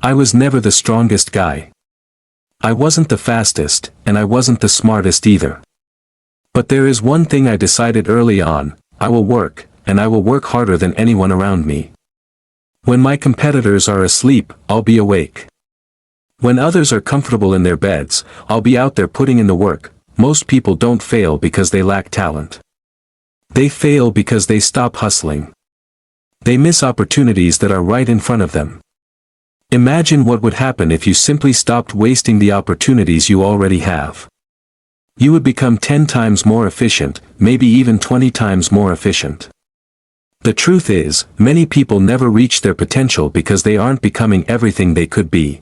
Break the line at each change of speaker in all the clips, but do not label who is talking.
I was never the strongest guy. I wasn't the fastest, and I wasn't the smartest either. But there is one thing I decided early on: I will work, and I will work harder than anyone around me. When my competitors are asleep, I'll be awake. When others are comfortable in their beds, I'll be out there putting in the work. Most people don't fail because they lack talent. They fail because they stop hustling. They miss opportunities that are right in front of them. Imagine what would happen if you simply stopped wasting the opportunities you already have. You would become 10 times more efficient, maybe even 20 times more efficient. The truth is, many people never reach their potential because they aren't becoming everything they could be.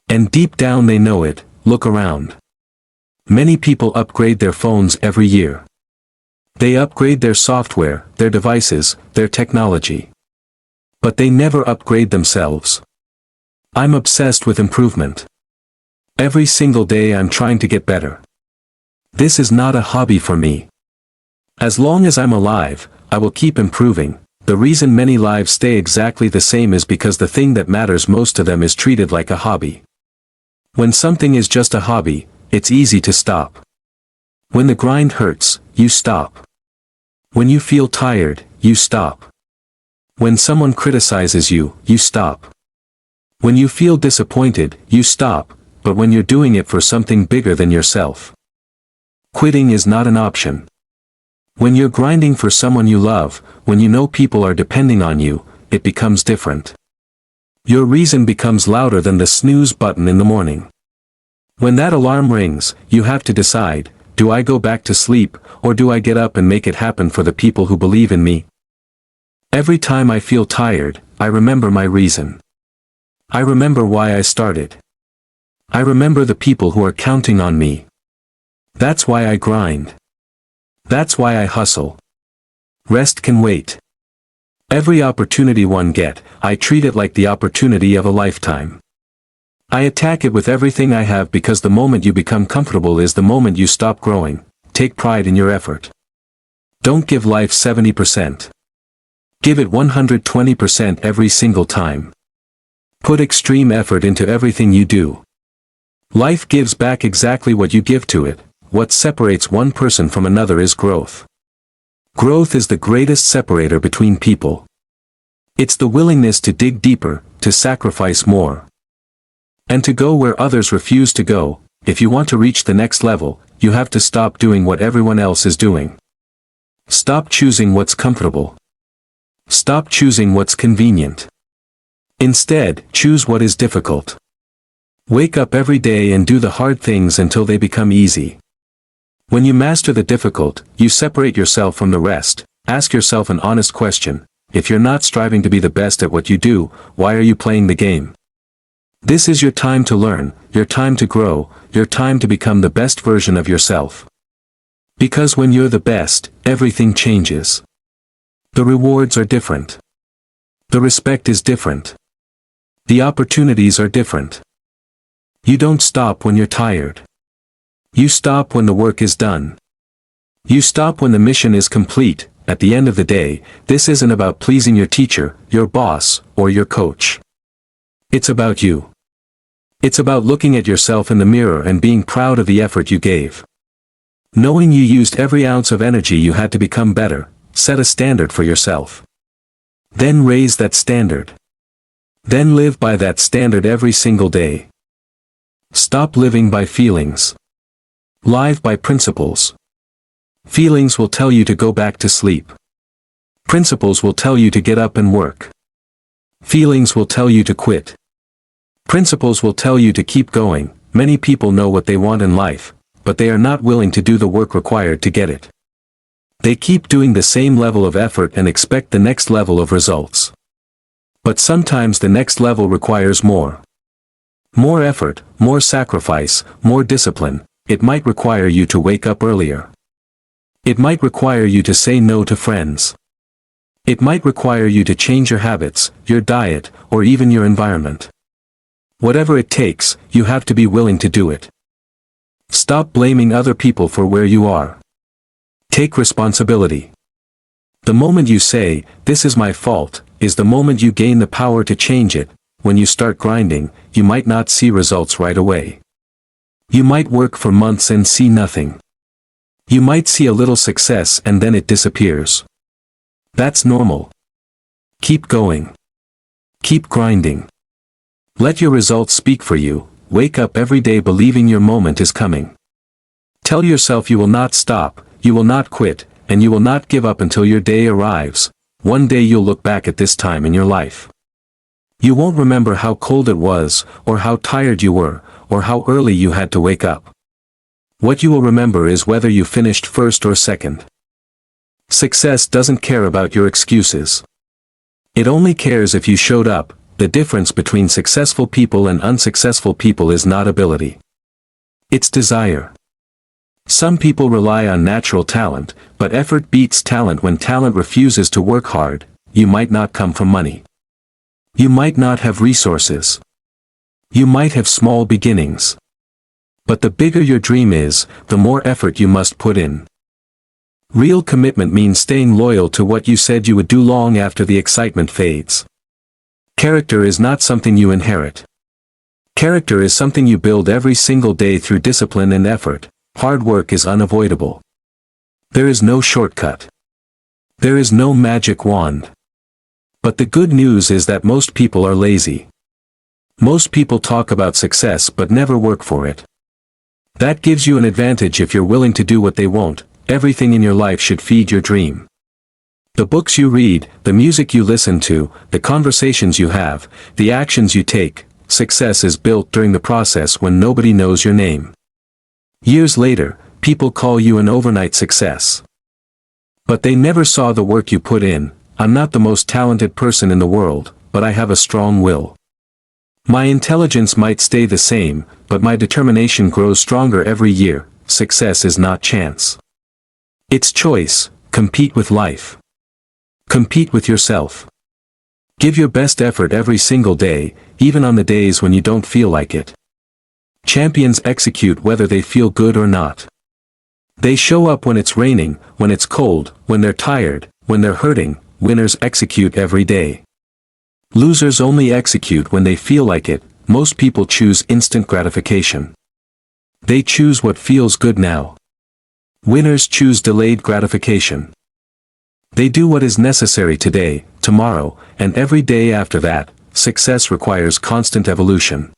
And deep down they know it. Look around. Many people upgrade their phones every year. They upgrade their software, their devices, their technology. But they never upgrade themselves. I'm obsessed with improvement. Every single day I'm trying to get better. This is not a hobby for me. As long as I'm alive, I will keep improving. The reason many lives stay exactly the same is because the thing that matters most to them is treated like a hobby. When something is just a hobby, it's easy to stop. When the grind hurts, you stop. When you feel tired, you stop. When someone criticizes you, you stop. When you feel disappointed, you stop, but when you're doing it for something bigger than yourself, quitting is not an option. When you're grinding for someone you love, when you know people are depending on you, it becomes different. Your reason becomes louder than the snooze button in the morning. When that alarm rings, you have to decide: do I go back to sleep, or do I get up and make it happen for the people who believe in me? Every time I feel tired, I remember my reason. I remember why I started. I remember the people who are counting on me. That's why I grind. That's why I hustle. Rest can wait. Every opportunity one get, I treat it like the opportunity of a lifetime. I attack it with everything I have because the moment you become comfortable is the moment you stop growing. Take pride in your effort. Don't give life 70%. Give it 120% every single time. Put extreme effort into everything you do. Life gives back exactly what you give to it. What separates one person from another is growth. Growth is the greatest separator between people. It's the willingness to dig deeper, to sacrifice more, and to go where others refuse to go. If you want to reach the next level, you have to stop doing what everyone else is doing. Stop choosing what's comfortable. Stop choosing what's convenient. Instead, choose what is difficult. Wake up every day and do the hard things until they become easy. When you master the difficult, you separate yourself from the rest. Ask yourself an honest question: if you're not striving to be the best at what you do, why are you playing the game? This is your time to learn, your time to grow, your time to become the best version of yourself. Because when you're the best, everything changes. The rewards are different. The respect is different. The opportunities are different. You don't stop when you're tired. You stop when the work is done. You stop when the mission is complete. At the end of the day, this isn't about pleasing your teacher, your boss, or your coach. It's about you. It's about looking at yourself in the mirror and being proud of the effort you gave. Knowing you used every ounce of energy you had to become better. Set a standard for yourself. Then raise that standard. Then live by that standard every single day. Stop living by feelings. Live by principles. Feelings will tell you to go back to sleep. Principles will tell you to get up and work. Feelings will tell you to quit. Principles will tell you to keep going. Many people know what they want in life, but they are not willing to do the work required to get it. They keep doing the same level of effort and expect the next level of results. But sometimes the next level requires more. More effort, more sacrifice, more discipline. It might require you to wake up earlier. It might require you to say no to friends. It might require you to change your habits, your diet, or even your environment. Whatever it takes, you have to be willing to do it. Stop blaming other people for where you are. Take responsibility. The moment you say, "This is my fault," is the moment you gain the power to change it. when you start grinding, you might not see results right away. You might work for months and see nothing. You might see a little success and then it disappears. That's normal. Keep going. Keep grinding. Let your results speak for you. Wake up every day believing your moment is coming. Tell yourself you will not stop, you will not quit, and you will not give up until your day arrives. One day you'll look back at this time in your life. You won't remember how cold it was, or how tired you were, or how early you had to wake up. What you will remember is whether you finished first or second. Success doesn't care about your excuses. It only cares if you showed up. The difference between successful people and unsuccessful people is not ability. It's desire. Some people rely on natural talent, but effort beats talent. When talent refuses to work hard, you might not come from money. You might not have resources. You might have small beginnings. But the bigger your dream is, the more effort you must put in. Real commitment means staying loyal to what you said you would do long after the excitement fades. Character is not something you inherit. Character is something you build every single day through discipline and effort. Hard work is unavoidable. There is no shortcut. There is no magic wand. But the good news is that most people are lazy. Most people talk about success but never work for it. That gives you an advantage if you're willing to do what they won't. Everything in your life should feed your dream. The books you read, the music you listen to, the conversations you have, the actions you take. Success is built during the process when nobody knows your name. Years later, people call you an overnight success. But they never saw the work you put in. I'm not the most talented person in the world, but I have a strong will. My intelligence might stay the same, but my determination grows stronger every year. Success is not chance. It's choice. Compete with life. Compete with yourself. Give your best effort every single day, even on the days when you don't feel like it. Champions execute whether they feel good or not. They show up when it's raining, when it's cold, when they're tired, when they're hurting. Winners execute every day. Losers only execute when they feel like it. Most people choose instant gratification. They choose what feels good now. Winners choose delayed gratification. They do what is necessary today, tomorrow, and every day after that. Success requires constant evolution.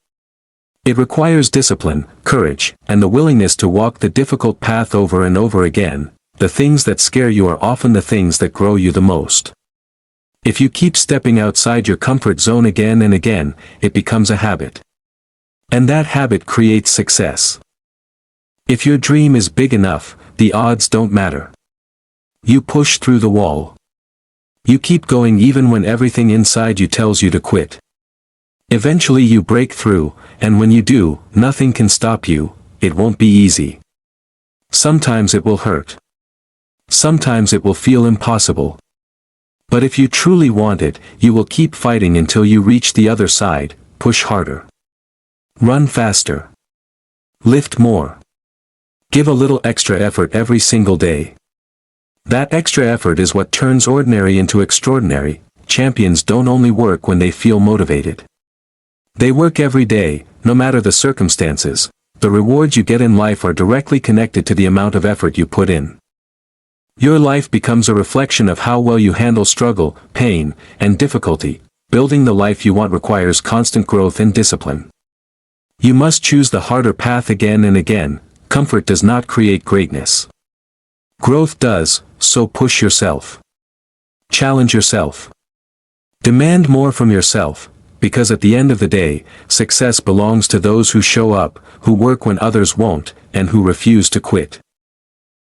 It requires discipline, courage, and the willingness to walk the difficult path over and over again. The things that scare you are often the things that grow you the most. If you keep stepping outside your comfort zone again and again, it becomes a habit. And that habit creates success. If your dream is big enough, the odds don't matter. You push through the wall. You keep going even when everything inside you tells you to quit. Eventually you break through, and when you do, nothing can stop you. It won't be easy. Sometimes it will hurt. Sometimes it will feel impossible. But if you truly want it, you will keep fighting until you reach the other side. Push harder. Run faster. Lift more. Give a little extra effort every single day. That extra effort is what turns ordinary into extraordinary. Champions don't only work when they feel motivated. They work every day, no matter the circumstances. The rewards you get in life are directly connected to the amount of effort you put in. Your life becomes a reflection of how well you handle struggle, pain, and difficulty. Building the life you want requires constant growth and discipline. You must choose the harder path again and again. Comfort does not create greatness. Growth does, so push yourself. Challenge yourself. Demand more from yourself, because at the end of the day, success belongs to those who show up, who work when others won't, and who refuse to quit.